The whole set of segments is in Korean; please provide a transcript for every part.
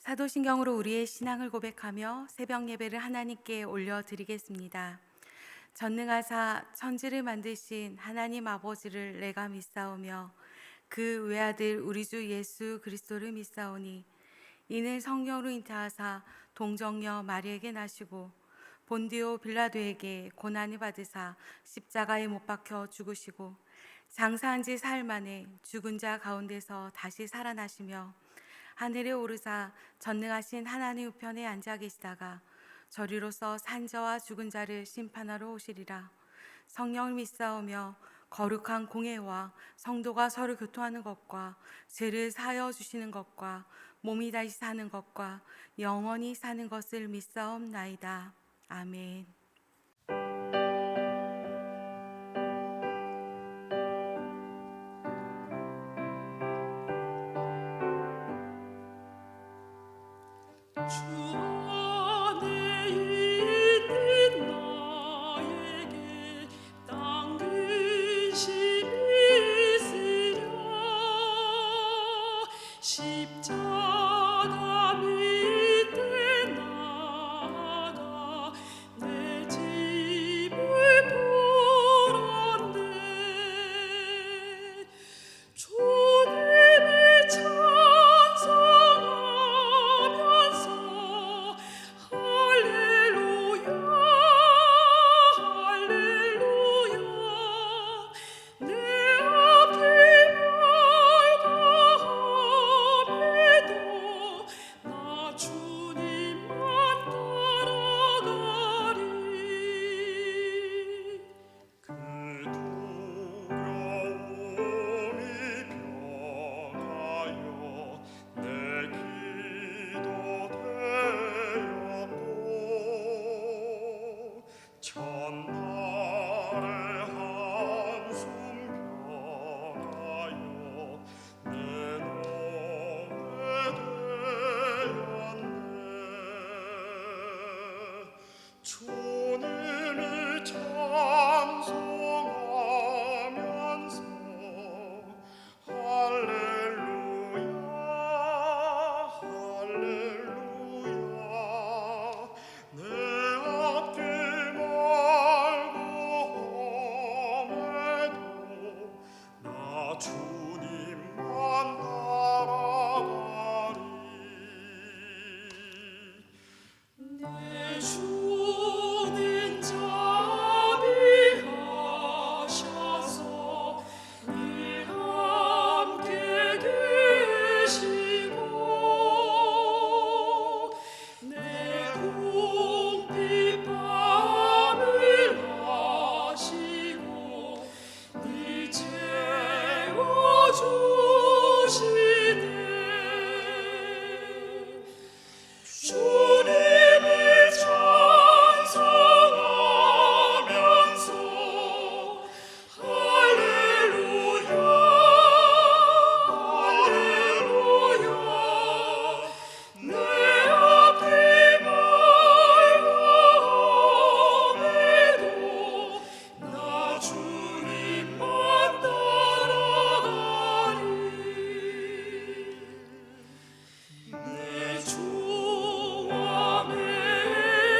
사도신경으로 우리의 신앙을 고백하며 새벽 예배를 하나님께 올려드리겠습니다. 전능하사 천지를 만드신 하나님 아버지를 내가 믿사오며 그 외아들 우리 주 예수 그리스도를 믿사오니 이는 성령으로 잉태하사 동정녀 마리에게 나시고 본디오 빌라도에게 고난을 받으사 십자가에 못 박혀 죽으시고 장사한 지 사흘 만에 죽은 자 가운데서 다시 살아나시며 하늘에 오르사 전능하신 하나님 우편에 앉아 계시다가 저리로서 산자와 죽은 자를 심판하러 오시리라. 성령을 믿사오며 거룩한 공회와 성도가 서로 교통하는 것과 죄를 사하여 주시는 것과 몸이 다시 사는 것과 영원히 사는 것을 믿사옵나이다. 아멘. 주 안에 있는 나에게 땅 근심이 있으랴. 십자가 밑에 나아가 내 집을 보란네. 주님을 찬송하면서 할렐루야 할렐루야 내 앞이 맑아함에도 나 주님만 따라가리. 그 두려움이 변하여 내 기도 되었고 천날의 한숨 변하여 내 노래 되었네. 주님을 찬송하면서 할렐루야 할렐루야 내 앞길 맑음에도 나 주님만 따라가리. 내 주는 자비하셔서 늘 함께 계시고 내 궁핍함을 아시고 늘 채워주시네. 주님을 찬송하면서 할렐루야 할렐루야 내 앞이 맑음에도 나 주님만 따라가리. 내 주 안에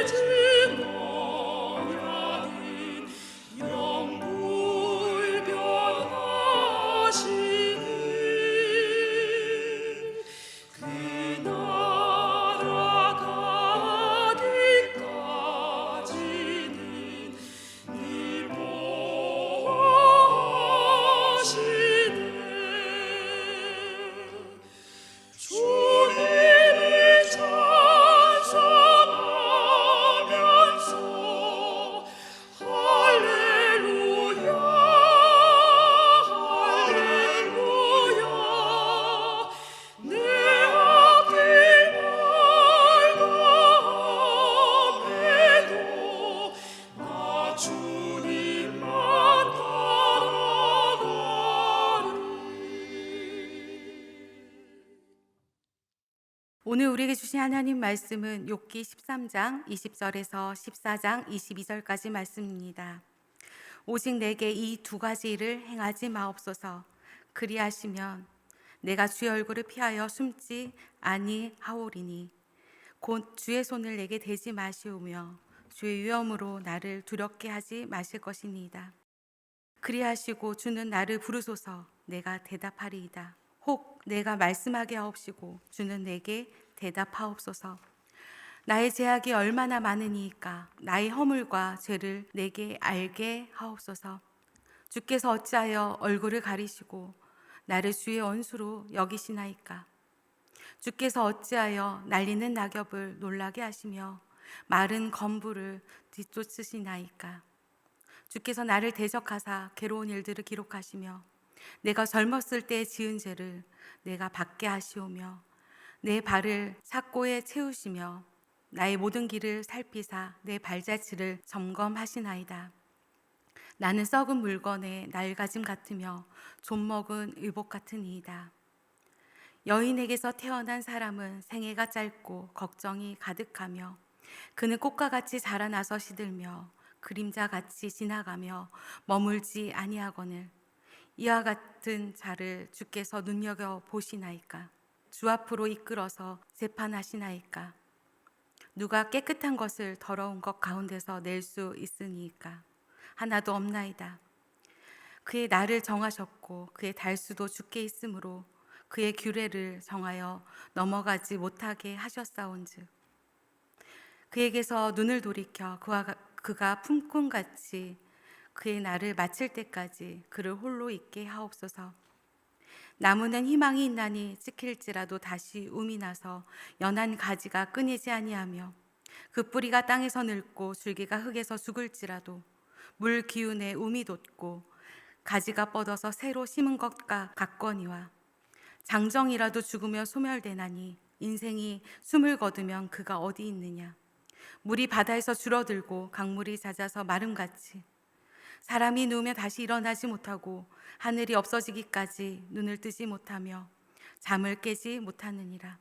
진노하는 영불변하시는 그 나라 가기까지는 늘 보호하시네. 주님을 찬송하면서 할렐루야 할렐루야 내 앞이 맑음에도 나 주님만 따라가리. 오늘 우리에게 주신 하나님 말씀은 욥기 13장 20절에서 14장 22절까지 말씀입니다. 오직 내게 이 두 가지 일을 행하지 마옵소서. 그리하시면 내가 주의 얼굴을 피하여 숨지 아니하오리니 곧 주의 손을 내게 대지 마시오며 주의 위엄으로 나를 두렵게 하지 마실 것이니이다. 그리하시고 주는 나를 부르소서 내가 대답하리이다. 혹 내가 말씀하게 하옵시고 주는 내게 대답하옵소서. 나의 죄악이 얼마나 많으니이까 나의 허물과 죄를 내게 알게 하옵소서. 주께서 어찌하여 얼굴을 가리시고 나를 주의 원수로 여기시나이까. 주께서 어찌하여 날리는 낙엽을 놀라게 하시며 마른 검부를 뒤쫓으시나이까. 주께서 나를 대적하사 괴로운 일들을 기록하시며 내가 젊었을 때 지은 죄를 내가 받게 하시오며 내 발을 삭고에 채우시며 나의 모든 길을 살피사 내 발자취를 점검하시나이다. 나는 썩은 물건의 낡아짐 같으며 좀먹은 의복 같으니이다. 여인에게서 태어난 사람은 생애가 짧고 걱정이 가득하며 그는 꽃과 같이 자라나서 시들며 그림자같이 지나가며 머물지 아니하거늘 이와 같은 자를 주께서 눈여겨 보시나이까. 주 앞으로 이끌어서 재판하시나이까. 누가 깨끗한 것을 더러운 것 가운데서 낼 수 있으니까. 하나도 없나이다. 그의 날을 정하셨고 그의 달수도 주께 있으므로 그의 규례를 정하여 넘어가지 못하게 하셨사온즉 그에게서 눈을 돌이켜 그가 품꾼같이 그의 날을 마칠 때까지 그를 홀로 있게 하옵소서. 나무는 희망이 있나니 찍힐지라도 다시 움이 나서 연한 가지가 끊이지 아니하며 그 뿌리가 땅에서 늙고 줄기가 흙에서 죽을지라도 물 기운에 움이 돋고 가지가 뻗어서 새로 심은 것과 같거니와 장정이라도 죽으며 소멸되나니 인생이 숨을 거두면 그가 어디 있느냐. 물이 바다에서 줄어들고 강물이 잦아서 마름같이 사람이 누우며 다시 일어나지 못하고 하늘이 없어지기까지 눈을 뜨지 못하며 잠을 깨지 못하느니라.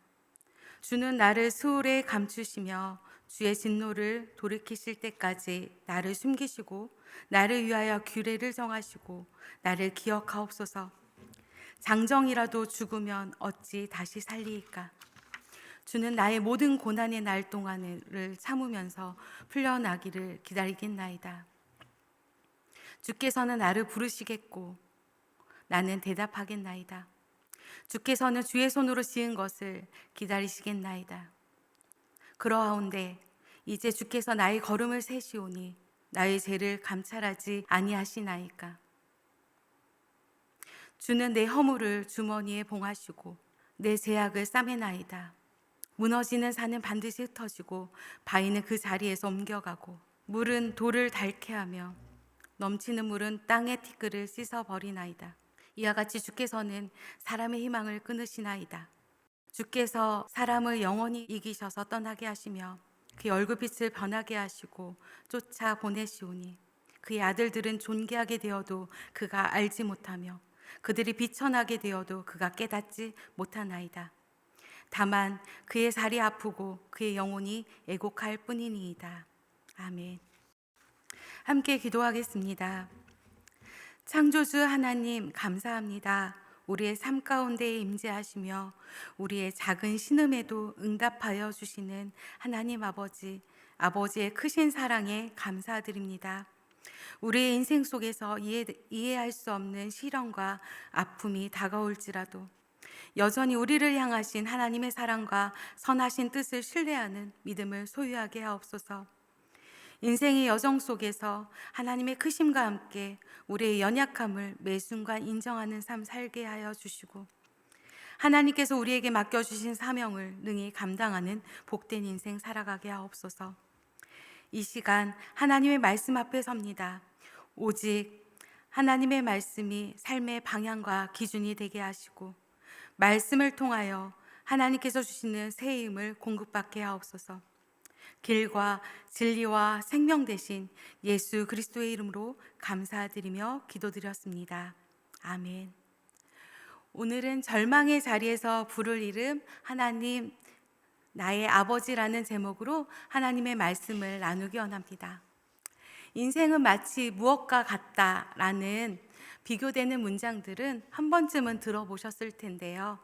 주는 나를 수울에 감추시며 주의 진노를 돌이키실 때까지 나를 숨기시고 나를 위하여 규례를 정하시고 나를 기억하옵소서. 장정이라도 죽으면 어찌 다시 살리이까. 주는 나의 모든 고난의 날 동안을 참으면서 풀려나기를 기다리겠나이다. 주께서는 나를 부르시겠고 나는 대답하겠나이다. 주께서는 주의 손으로 지은 것을 기다리시겠나이다. 그러하온데 이제 주께서 나의 걸음을 세시오니 나의 죄를 감찰하지 아니하시나이까. 주는 내 허물을 주머니에 봉하시고 내 죄악을 싸매나이다. 무너지는 산은 반드시 흩어지고 바위는 그 자리에서 옮겨가고 물은 돌을 닳게 하며 넘치는 물은 땅의 티끌을 씻어버리나이다. 이와 같이 주께서는 사람의 희망을 끊으시나이다. 주께서 사람을 영원히 이기셔서 떠나게 하시며 그의 얼굴빛을 변하게 하시고 쫓아 보내시오니 그의 아들들은 존귀하게 되어도 그가 알지 못하며 그들이 비천하게 되어도 그가 깨닫지 못하나이다. 다만 그의 살이 아프고 그의 영혼이 애곡할 뿐이니이다. 아멘. 함께 기도하겠습니다. 창조주 하나님 감사합니다. 우리의 삶 가운데에 임재하시며 우리의 작은 신음에도 응답하여 주시는 하나님 아버지, 아버지의 크신 사랑에 감사드립니다. 우리의 인생 속에서 이해할 수 없는 시련과 아픔이 다가올지라도 여전히 우리를 향하신 하나님의 사랑과 선하신 뜻을 신뢰하는 믿음을 소유하게 하옵소서. 인생의 여정 속에서 하나님의 크심과 함께 우리의 연약함을 매 순간 인정하는 삶 살게 하여 주시고 하나님께서 우리에게 맡겨주신 사명을 능히 감당하는 복된 인생 살아가게 하옵소서. 이 시간 하나님의 말씀 앞에 섭니다. 오직 하나님의 말씀이 삶의 방향과 기준이 되게 하시고 말씀을 통하여 하나님께서 주시는 새 힘을 공급받게 하옵소서. 길과 진리와 생명 되신 예수 그리스도의 이름으로 감사드리며 기도드렸습니다. 아멘. 오늘은 절망의 자리에서 부를 이름 하나님 나의 아버지라는 제목으로 하나님의 말씀을 나누기 원합니다. 인생은 마치 무엇과 같다라는 비교되는 문장들은 한 번쯤은 들어보셨을 텐데요.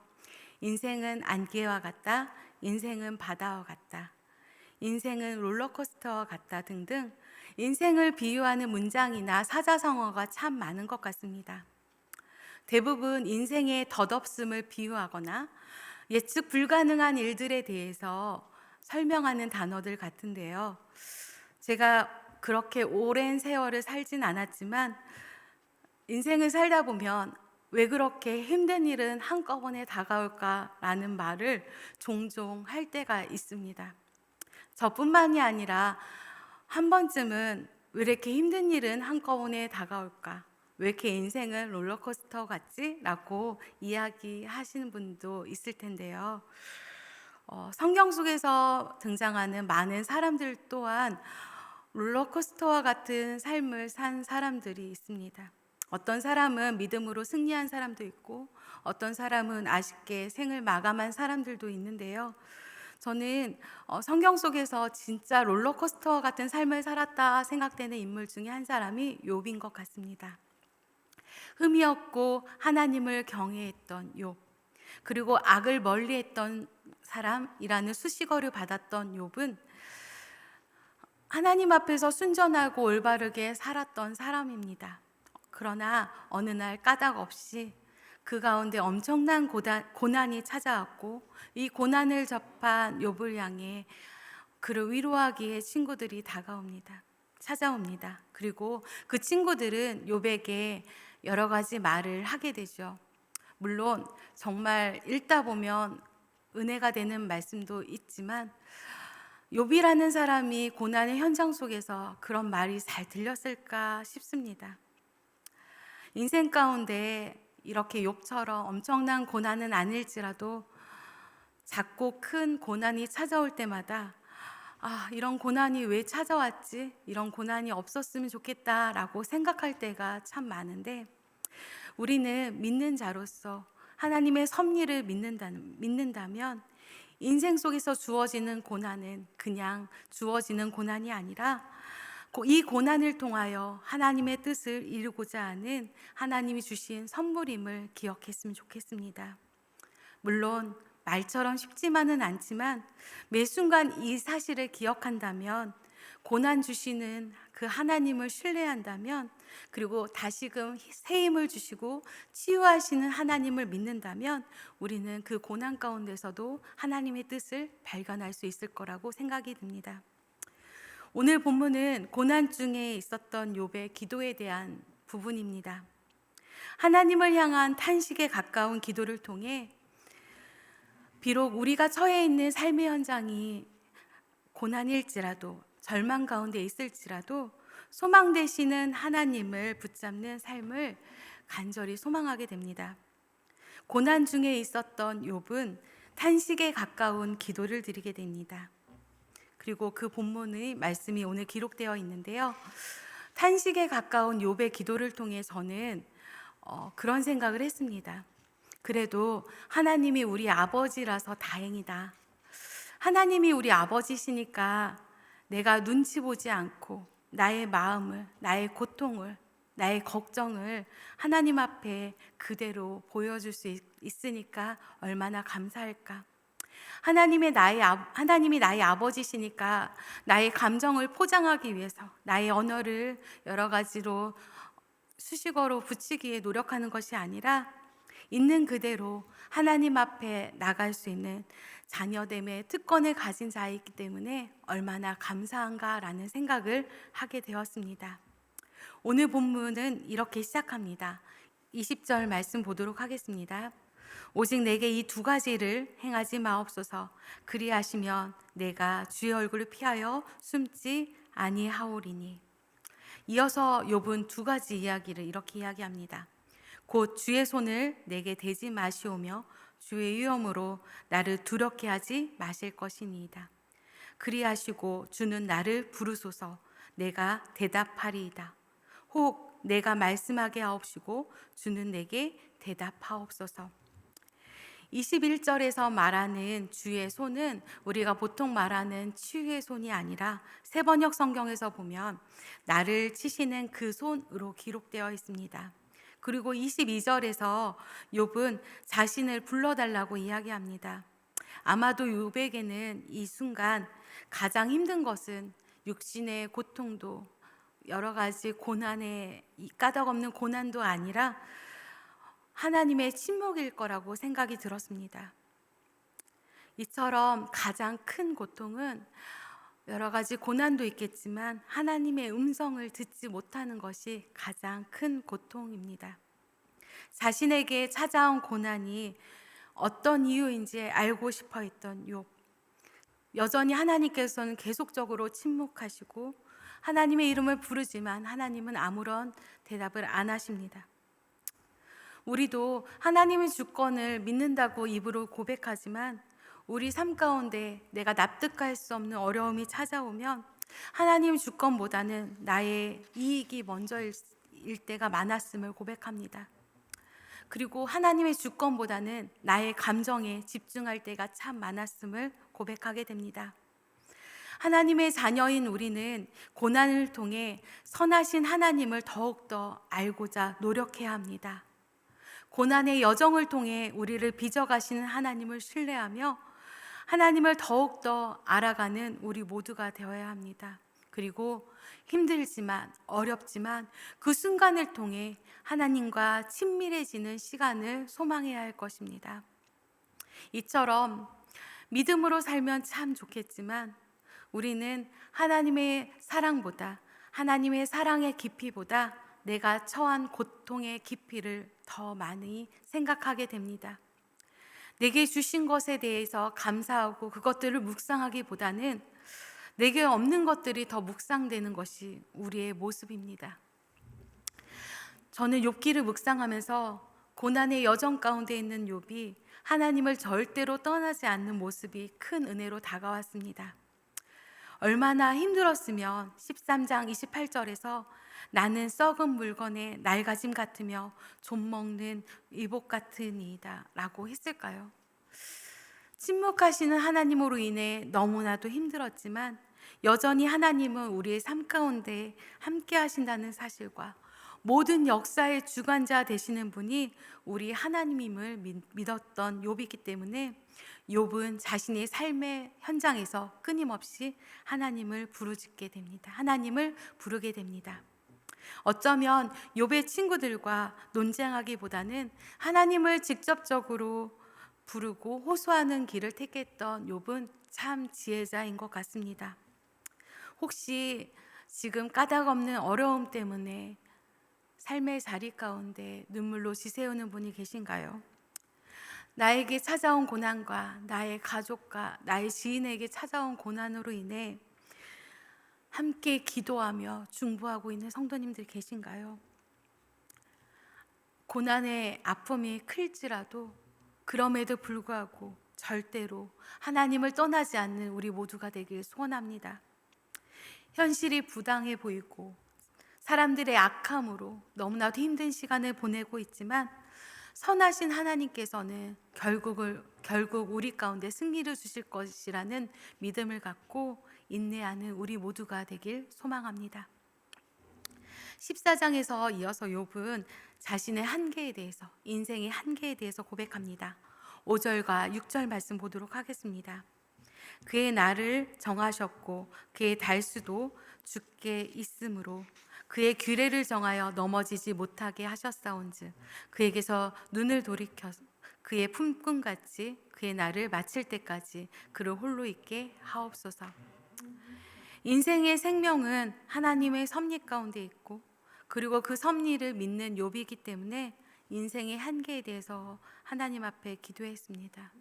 인생은 안개와 같다, 인생은 바다와 같다, 인생은 롤러코스터와 같다 등등 인생을 비유하는 문장이나 사자성어가 참 많은 것 같습니다. 대부분 인생의 덧없음을 비유하거나 예측 불가능한 일들에 대해서 설명하는 단어들 같은데요. 제가 그렇게 오랜 세월을 살진 않았지만 인생을 살다 보면 왜 그렇게 힘든 일은 한꺼번에 다가올까라는 말을 종종 할 때가 있습니다. 저뿐만이 아니라 한 번쯤은 왜 이렇게 힘든 일은 한꺼번에 다가올까? 왜 이렇게 인생은 롤러코스터 같지? 라고 이야기하시는 분도 있을 텐데요. 성경 속에서 등장하는 많은 사람들 또한 롤러코스터와 같은 삶을 산 사람들이 있습니다. 어떤 사람은 믿음으로 승리한 사람도 있고 어떤 사람은 아쉽게 생을 마감한 사람들도 있는데요. 저는 성경 속에서 진짜 롤러코스터 같은 삶을 살았다 생각되는 인물 중에 한 사람이 욥인 것 같습니다. 흠이 없고 하나님을 경외했던 욥, 그리고 악을 멀리했던 사람이라는 수식어를 받았던 욥은 하나님 앞에서 순전하고 올바르게 살았던 사람입니다. 그러나 어느 날 까닭 없이 그 가운데 엄청난 고난이 찾아왔고 이 고난을 접한 욥을 향해 그를 위로하기에 친구들이 찾아옵니다. 그리고 그 친구들은 욥에게 여러 가지 말을 하게 되죠. 물론 정말 읽다 보면 은혜가 되는 말씀도 있지만 욥이라는 사람이 고난의 현장 속에서 그런 말이 잘 들렸을까 싶습니다. 인생 가운데 이렇게 욥처럼 엄청난 고난은 아닐지라도 작고 큰 고난이 찾아올 때마다 이런 고난이 왜 찾아왔지? 이런 고난이 없었으면 좋겠다라고 생각할 때가 참 많은데 우리는 믿는 자로서 하나님의 섭리를 믿는다면 인생 속에서 주어지는 고난은 그냥 주어지는 고난이 아니라 이 고난을 통하여 하나님의 뜻을 이루고자 하는 하나님이 주신 선물임을 기억했으면 좋겠습니다. 물론 말처럼 쉽지만은 않지만 매 순간 이 사실을 기억한다면, 고난 주시는 그 하나님을 신뢰한다면, 그리고 다시금 새 힘을 주시고 치유하시는 하나님을 믿는다면 우리는 그 고난 가운데서도 하나님의 뜻을 발견할 수 있을 거라고 생각이 듭니다. 오늘 본문은 고난 중에 있었던 욥의 기도에 대한 부분입니다. 하나님을 향한 탄식에 가까운 기도를 통해 비록 우리가 처해 있는 삶의 현장이 고난일지라도 절망 가운데 있을지라도 소망 되시는 하나님을 붙잡는 삶을 간절히 소망하게 됩니다. 고난 중에 있었던 욥은 탄식에 가까운 기도를 드리게 됩니다. 그리고 그 본문의 말씀이 오늘 기록되어 있는데요. 탄식에 가까운 욥의 기도를 통해 저는 그런 생각을 했습니다. 그래도 하나님이 우리 아버지라서 다행이다. 하나님이 우리 아버지시니까 내가 눈치 보지 않고 나의 마음을, 나의 고통을, 나의 걱정을 하나님 앞에 그대로 보여줄 수 있으니까 얼마나 감사할까. 하나님이 나의 아버지시니까 나의 감정을 포장하기 위해서 나의 언어를 여러 가지로 수식어로 붙이기에 노력하는 것이 아니라 있는 그대로 하나님 앞에 나갈 수 있는 자녀됨의 특권을 가진 자이기 때문에 얼마나 감사한가라는 생각을 하게 되었습니다. 오늘 본문은 이렇게 시작합니다. 20절 말씀 보도록 하겠습니다. 오직 내게 이 두 가지를 행하지 마옵소서. 그리하시면 내가 주의 얼굴을 피하여 숨지 아니하오리니. 이어서 욥은 두 가지 이야기를 이렇게 이야기합니다. 곧 주의 손을 내게 대지 마시오며 주의 위엄으로 나를 두렵게 하지 마실 것이니이다. 그리하시고 주는 나를 부르소서. 내가 대답하리이다. 혹 내가 말씀하게 하옵시고 주는 내게 대답하옵소서. 21절에서 말하는 주의 손은 우리가 보통 말하는 치유의 손이 아니라 새번역 성경에서 보면 나를 치시는 그 손으로 기록되어 있습니다. 그리고 22절에서 욥은 자신을 불러달라고 이야기합니다. 아마도 욥에게는 이 순간 가장 힘든 것은 육신의 고통도 여러 가지 고난의 까닭없는 고난도 아니라 하나님의 침묵일 거라고 생각이 들었습니다. 이처럼 가장 큰 고통은 여러 가지 고난도 있겠지만 하나님의 음성을 듣지 못하는 것이 가장 큰 고통입니다. 자신에게 찾아온 고난이 어떤 이유인지 알고 싶어 했던 욥. 여전히 하나님께서는 계속적으로 침묵하시고 하나님의 이름을 부르지만 하나님은 아무런 대답을 안 하십니다. 우리도 하나님의 주권을 믿는다고 입으로 고백하지만 우리 삶 가운데 내가 납득할 수 없는 어려움이 찾아오면 하나님 주권보다는 나의 이익이 먼저일 때가 많았음을 고백합니다. 그리고 하나님의 주권보다는 나의 감정에 집중할 때가 참 많았음을 고백하게 됩니다. 하나님의 자녀인 우리는 고난을 통해 선하신 하나님을 더욱더 알고자 노력해야 합니다. 고난의 여정을 통해 우리를 빚어가시는 하나님을 신뢰하며 하나님을 더욱더 알아가는 우리 모두가 되어야 합니다. 그리고 힘들지만 어렵지만 그 순간을 통해 하나님과 친밀해지는 시간을 소망해야 할 것입니다. 이처럼 믿음으로 살면 참 좋겠지만 우리는 하나님의 사랑보다 하나님의 사랑의 깊이보다 내가 처한 고통의 깊이를 더 많이 생각하게 됩니다. 내게 주신 것에 대해서 감사하고 그것들을 묵상하기보다는 내게 없는 것들이 더 묵상되는 것이 우리의 모습입니다. 저는 욥기를 묵상하면서 고난의 여정 가운데 있는 욥이 하나님을 절대로 떠나지 않는 모습이 큰 은혜로 다가왔습니다. 얼마나 힘들었으면 13장 28절에서 나는 썩은 물건에 낡아짐 같으며 좀 먹는 이복 같으니이다 라고 했을까요? 침묵하시는 하나님으로 인해 너무나도 힘들었지만 여전히 하나님은 우리의 삶 가운데 함께 하신다는 사실과 모든 역사의 주관자 되시는 분이 우리 하나님임을 믿었던 욥이기 때문에 욥은 자신의 삶의 현장에서 끊임없이 하나님을 부르짖게 됩니다. 하나님을 부르게 됩니다. 어쩌면 욥의 친구들과 논쟁하기보다는 하나님을 직접적으로 부르고 호소하는 길을 택했던 욥은 참 지혜자인 것 같습니다. 혹시 지금 까닭없는 어려움 때문에 삶의 자리 가운데 눈물로 지새우는 분이 계신가요? 나에게 찾아온 고난과 나의 가족과 나의 지인에게 찾아온 고난으로 인해 함께 기도하며 중보하고 있는 성도님들 계신가요? 고난의 아픔이 클지라도 그럼에도 불구하고 절대로 하나님을 떠나지 않는 우리 모두가 되길 소원합니다. 현실이 부당해 보이고 사람들의 악함으로 너무나도 힘든 시간을 보내고 있지만 선하신 하나님께서는 결국 우리 가운데 승리를 주실 것이라는 믿음을 갖고 인내하는 우리 모두가 되길 소망합니다. 14장에서 이어서 욥은 자신의 한계에 대해서, 인생의 한계에 대해서 고백합니다. 5절과 6절 말씀 보도록 하겠습니다. 그의 날을 정하셨고 그의 달수도 주께 있으므로 그의 규례를 정하여 넘어지지 못하게 하셨사온즉 그에게서 눈을 돌이켜 그의 품꾼같이 그의 날을 마칠 때까지 그를 홀로 있게 하옵소서. 인생의 생명은 하나님의 섭리 가운데 있고 그리고 그 섭리를 믿는 욥이기 때문에 인생의 한계에 대해서 하나님 앞에 기도했습니다.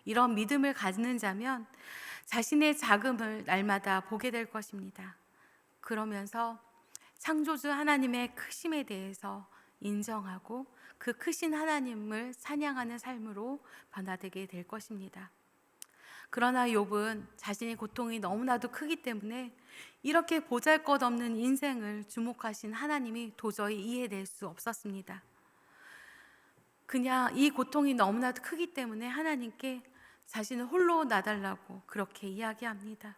이런 믿음을 가지는 자면 자신의 자금을 날마다 보게 될 것입니다. 그러면서 창조주 하나님의 크심에 대해서 인정하고 그 크신 하나님을 찬양하는 삶으로 변화되게 될 것입니다. 그러나 욥은 자신의 고통이 너무나도 크기 때문에 이렇게 보잘것없는 인생을 주목하신 하나님이 도저히 이해될 수 없었습니다. 그냥 이 고통이 너무나도 크기 때문에 하나님께 자신을 홀로 놔달라고 그렇게 이야기합니다.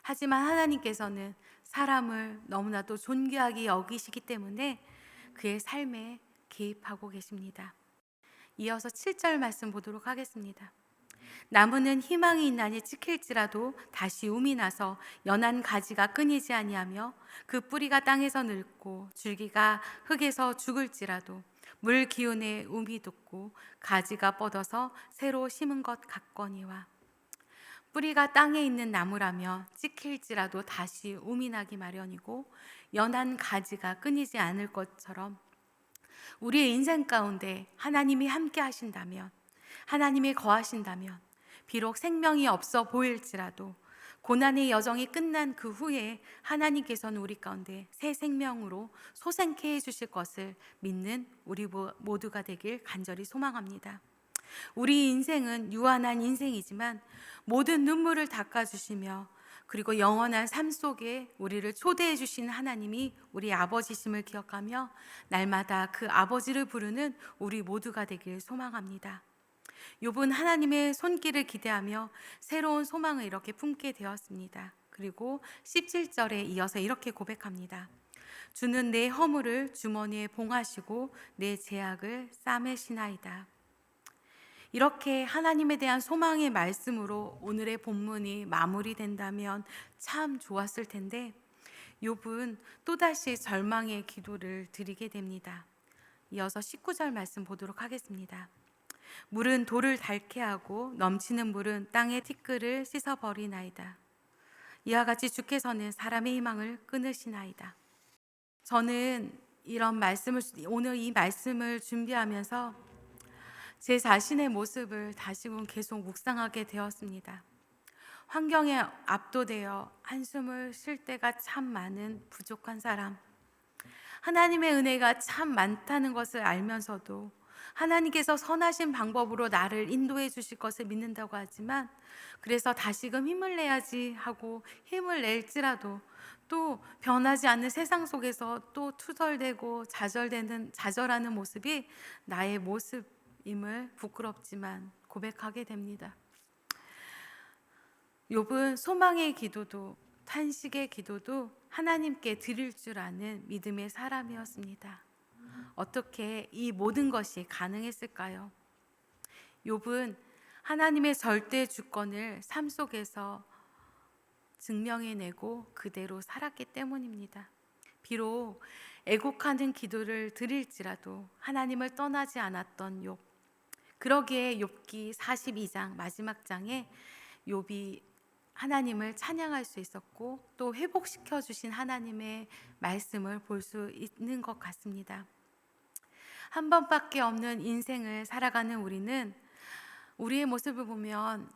하지만 하나님께서는 사람을 너무나도 존귀하게 여기시기 때문에 그의 삶에 개입하고 계십니다. 이어서 7절 말씀 보도록 하겠습니다. 나무는 희망이 있나니 찍힐지라도 다시 움이 나서 연한 가지가 끊이지 아니하며 그 뿌리가 땅에서 늙고 줄기가 흙에서 죽을지라도 물 기운에 움이 돋고 가지가 뻗어서 새로 심은 것 같거니와. 뿌리가 땅에 있는 나무라며 찍힐지라도 다시 움이 나기 마련이고 연한 가지가 끊이지 않을 것처럼 우리의 인생 가운데 하나님이 함께 하신다면, 하나님이 거하신다면 비록 생명이 없어 보일지라도 고난의 여정이 끝난 그 후에 하나님께서는 우리 가운데 새 생명으로 소생케 해주실 것을 믿는 우리 모두가 되길 간절히 소망합니다. 우리 인생은 유한한 인생이지만 모든 눈물을 닦아주시며 그리고 영원한 삶 속에 우리를 초대해 주신 하나님이 우리 아버지심을 기억하며 날마다 그 아버지를 부르는 우리 모두가 되길 소망합니다. 욥은 하나님의 손길을 기대하며 새로운 소망을 이렇게 품게 되었습니다. 그리고 17절에 이어서 이렇게 고백합니다. 주는 내 허물을 주머니에 봉하시고 내 죄악을 싸매시나이다. 이렇게 하나님에 대한 소망의 말씀으로 오늘의 본문이 마무리된다면 참 좋았을 텐데 욥은 또다시 절망의 기도를 드리게 됩니다. 이어서 19절 말씀 보도록 하겠습니다. 물은 돌을 닳게 하고 넘치는 물은 땅의 티끌을 씻어버리나이다. 이와 같이 주께서는 사람의 희망을 끊으시나이다. 저는 오늘 이 말씀을 준비하면서 제 자신의 모습을 다시금 계속 묵상하게 되었습니다. 환경에 압도되어 한숨을 쉴 때가 참 많은 부족한 사람, 하나님의 은혜가 참 많다는 것을 알면서도 하나님께서 선하신 방법으로 나를 인도해 주실 것을 믿는다고 하지만 그래서 다시금 힘을 내야지 하고 힘을 낼지라도 또 변하지 않는 세상 속에서 또 투덜대고 좌절하는 모습이 나의 모습임을 부끄럽지만 고백하게 됩니다. 욥은 소망의 기도도 탄식의 기도도 하나님께 드릴 줄 아는 믿음의 사람이었습니다. 어떻게 이 모든 것이 가능했을까요? 욥은 하나님의 절대 주권을 삶 속에서 증명해내고 그대로 살았기 때문입니다. 비록 애곡하는 기도를 드릴지라도 하나님을 떠나지 않았던 욥. 그러기에 욥기 42장 마지막 장에 욥이 하나님을 찬양할 수 있었고 또 회복시켜 주신 하나님의 말씀을 볼 수 있는 것 같습니다. 한 번밖에 없는 인생을 살아가는 우리는 우리의 모습을 보면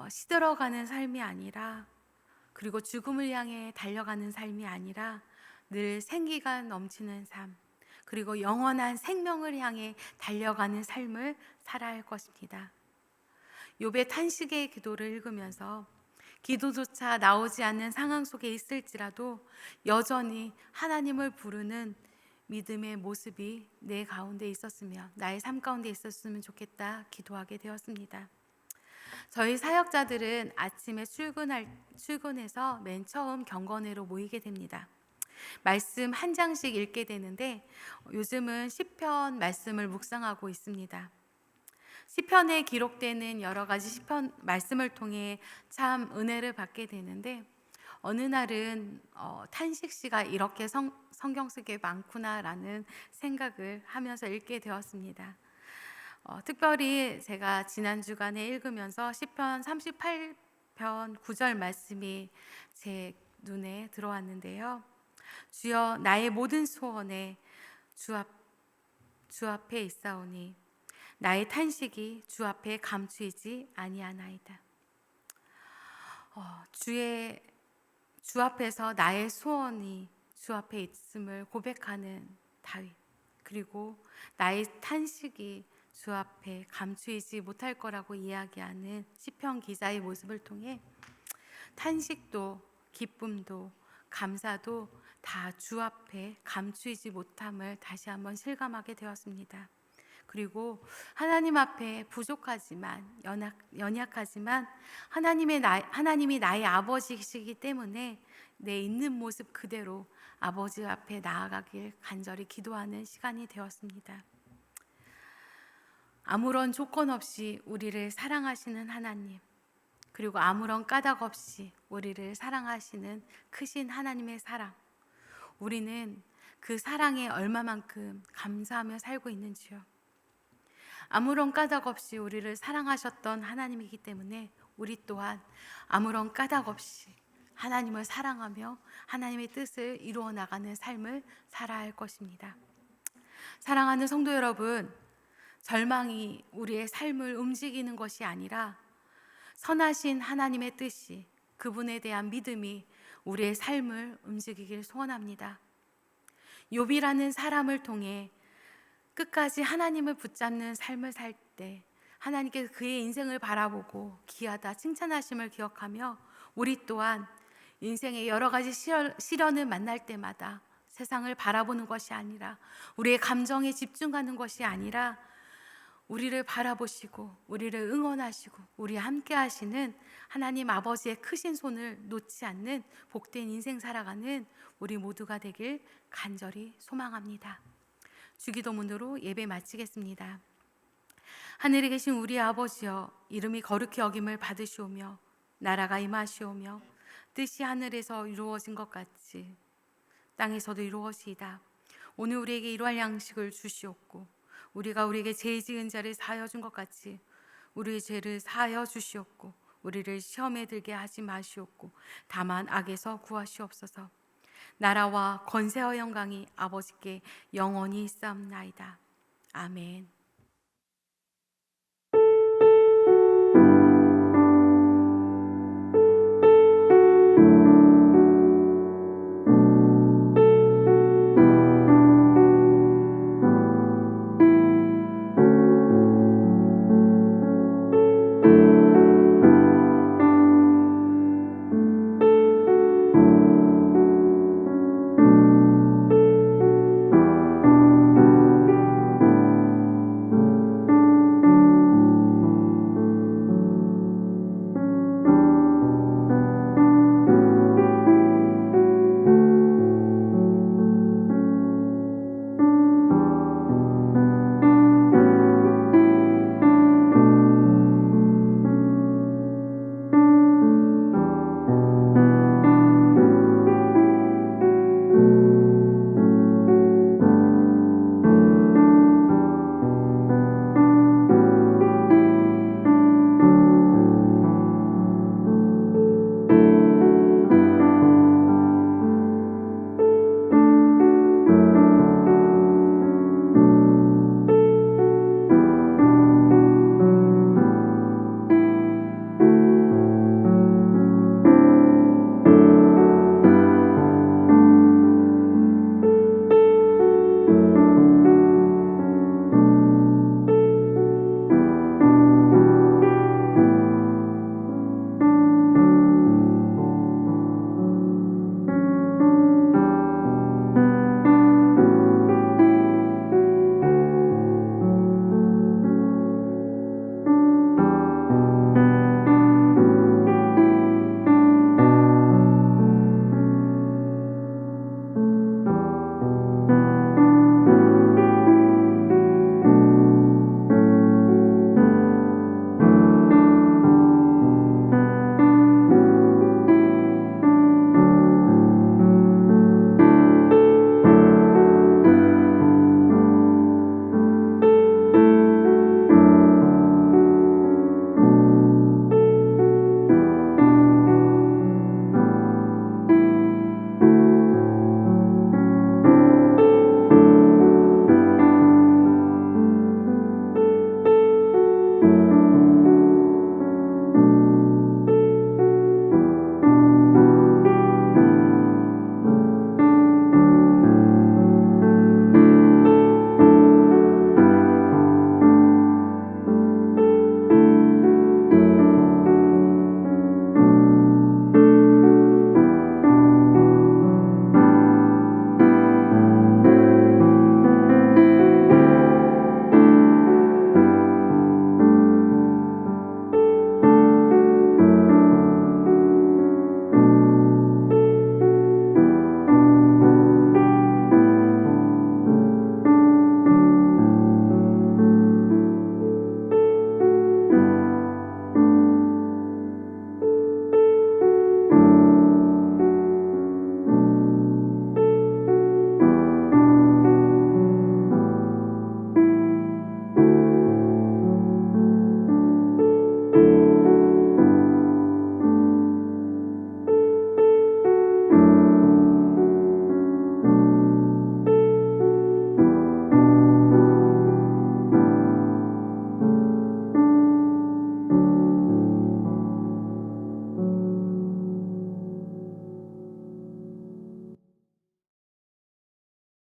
시들어가는 삶이 아니라 그리고 죽음을 향해 달려가는 삶이 아니라 늘 생기가 넘치는 삶 그리고 영원한 생명을 향해 달려가는 삶을 살아야 할 것입니다. 욥의 탄식의 기도를 읽으면서 기도조차 나오지 않는 상황 속에 있을지라도 여전히 하나님을 부르는 믿음의 모습이 내 가운데 있었으며 나의 삶 가운데 있었으면 좋겠다 기도하게 되었습니다. 저희 사역자들은 아침에 출근해서 맨 처음 경건회로 모이게 됩니다. 말씀 한 장씩 읽게 되는데 요즘은 시편 말씀을 묵상하고 있습니다. 시편에 기록되는 여러 가지 시편 말씀을 통해 참 은혜를 받게 되는데 어느 날은 탄식시가 이렇게 성경 속에 많구나라는 생각을 하면서 읽게 되었습니다. 특별히 제가 지난 주간에 읽으면서 시편 38편 9절 말씀이 제 눈에 들어왔는데요. 주여 나의 모든 소원에 주 앞에 있사오니 나의 탄식이 주 앞에 감추이지 아니하나이다. 주 앞에서 나의 소원이 주 앞에 있음을 고백하는 다윗, 그리고 나의 탄식이 주 앞에 감추이지 못할 거라고 이야기하는 시편 기자의 모습을 통해 탄식도 기쁨도 감사도 다 주 앞에 감추이지 못함을 다시 한번 실감하게 되었습니다. 그리고 하나님 앞에 부족하지만 연약하지만 하나님이 나의 아버지이시기 때문에 내 있는 모습 그대로 아버지 앞에 나아가길 간절히 기도하는 시간이 되었습니다. 아무런 조건 없이 우리를 사랑하시는 하나님, 그리고 아무런 까닭 없이 우리를 사랑하시는 크신 하나님의 사랑, 우리는 그 사랑에 얼마만큼 감사하며 살고 있는지요. 아무런 까닭 없이 우리를 사랑하셨던 하나님이기 때문에 우리 또한 아무런 까닭 없이 하나님을 사랑하며 하나님의 뜻을 이루어 나가는 삶을 살아야 할 것입니다. 사랑하는 성도 여러분, 절망이 우리의 삶을 움직이는 것이 아니라 선하신 하나님의 뜻이, 그분에 대한 믿음이 우리의 삶을 움직이길 소원합니다. 욥이라는 사람을 통해 끝까지 하나님을 붙잡는 삶을 살 때 하나님께서 그의 인생을 바라보고 귀하다 칭찬하심을 기억하며 우리 또한 인생의 여러 가지 시련을 만날 때마다 세상을 바라보는 것이 아니라, 우리의 감정에 집중하는 것이 아니라 우리를 바라보시고 우리를 응원하시고 우리 함께 하시는 하나님 아버지의 크신 손을 놓지 않는 복된 인생 살아가는 우리 모두가 되길 간절히 소망합니다. 주기도문으로 예배 마치겠습니다. 하늘에 계신 우리 아버지여, 이름이 거룩히 여김을 받으시오며 나라가 임하시오며 뜻이 하늘에서 이루어진 것 같이 땅에서도 이루어지이다. 오늘 우리에게 일용할 양식을 주시옵고 우리가 우리에게 죄 지은 자를 사하여 준 것 같이 우리의 죄를 사하여 주시옵고 우리를 시험에 들게 하지 마시옵고 다만 악에서 구하시옵소서. 나라와 권세와 영광이 아버지께 영원히 있사옵나이다. 아멘.